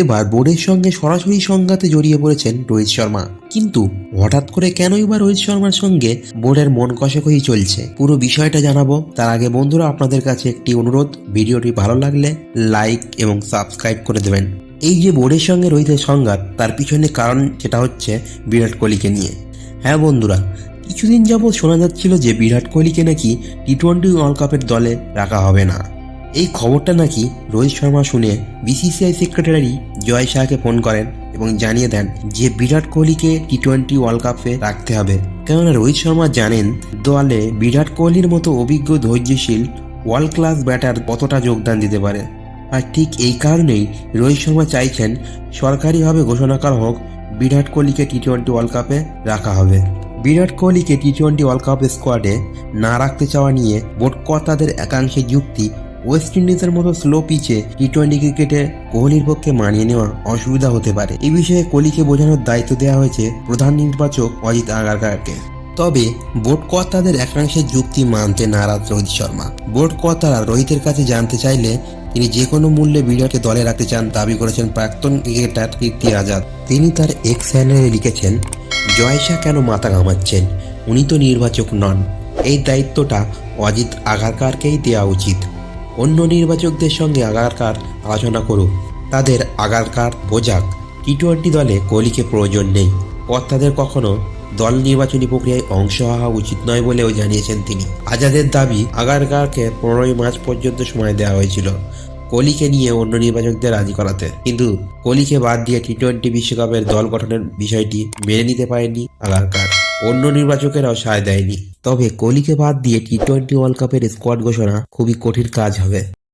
এবার বোর্ডের সঙ্গে সরাসরি সংঘাতে জড়িয়ে পড়েছেন রোহিত শর্মা। কিন্তু হঠাৎ করে কেনই বা রোহিত শর্মার সঙ্গে বোর্ডের মন কষাকষি চলছে, পুরো বিষয়টা জানাবো। তার আগে বন্ধুরা, আপনাদের কাছে একটি অনুরোধ, ভিডিওটি ভালো লাগলে লাইক এবং সাবস্ক্রাইব করে দেবেন। এই যে বোর্ডের সঙ্গে রোহিতের সংঘাত, তার পিছনে কারণ যেটা হচ্ছে বিরাট কোহলিকে নিয়ে। হ্যাঁ বন্ধুরা, কিছুদিন যাবৎ শোনা যাচ্ছিল যে বিরাট কোহলিকে নাকি টি-20 ওয়ার্ল্ড কাপের দলে রাখা হবে না। এই খবরটা নাকি রোহিত শর্মা শুনে বিসিসিআই সেক্রেটারি জয় শাহকে ফোন করেন এবং জানিয়ে দেন যে বিরাট কোহলিকে টি-20 ওয়ার্ল্ড কাপে রাখতে হবে। কেননা রোহিত শর্মা জানেন দলে বিরাট কোহলির মতো অভিজ্ঞ ধৈর্যশীল ওয়ার্ল্ড ক্লাস ব্যাটার কতটা যোগদান দিতে পারে। আর ঠিক এই কারণেই রোহিত শর্মা চাইছেন সরকারিভাবে ঘোষণা করা হোক বিরাট কোহলিকে টি-20 ওয়ার্ল্ড কাপে রাখা হবে। বিরাট কোহলিকে টি-20 ওয়ার্ল্ড কাপ স্কোয়াডে না রাখতে চাওয়া নিয়ে বোর্ড কর্তাদের একাংশের যুক্তি, ওয়েস্ট ইন্ডিজের মতো স্লো পিচে টি-20 ক্রিকেটে কোহলির পক্ষে মানিয়ে নেওয়া অসুবিধা হতে পারে। এই বিষয়ে কোহলিকে বোঝানোর দায়িত্ব দেওয়া হয়েছে প্রধান নির্বাচক অজিত আগারকারকে। তবে বোর্ড কর্তাদের একাংশের যুক্তি মানতে নারাজ রোহিত শর্মা। বোর্ড কর্তারা রোহিতের কাছে জানতে চাইলে তিনি যে কোনো মূল্যে বিরাটকে দলে রাখতে চান দাবি করেছেন প্রাক্তন ক্রিকেটার কীর্তি আজাদ। তিনি তার এক্স হ্যান্ডেলে লিখেছেন, জয় শাহ কেন মাথা ঘামাচ্ছেন, উনি তো নির্বাচক নন। এই দায়িত্বটা অজিত আগারকারকেই দেওয়া উচিত। অন্য নির্বাচকদের সঙ্গে আগারকার আলোচনা করুক, তাদের আগারকার বোঝাক টি-20 দলে কোহলিকে প্রয়োজন নেই। কর্তাদের কখনো দল নির্বাচনী প্রক্রিয়ায় অংশ হওয়া উচিত নয় বলেও জানিয়েছেন তিনি। আজাদের দাবি, আগারকারকে 15ই মার্চ পর্যন্ত সময় দেওয়া হয়েছিল কোহলিকে নিয়ে অন্য নির্বাচকদের রাজি করাতে, কিন্তু কোহলিকে বাদ দিয়ে টি-20 বিশ্বকাপের দল গঠনের বিষয়টি মেনে নিতে পারেনি আগারকার। অন্য নির্বাচকেরাও সায় দেয়নি। তবে কোহলিকে বাদ দিয়ে টি-20 ওয়ার্ল্ড কাপের স্কোয়াড ঘোষণা খুবই কঠিন কাজ হবে।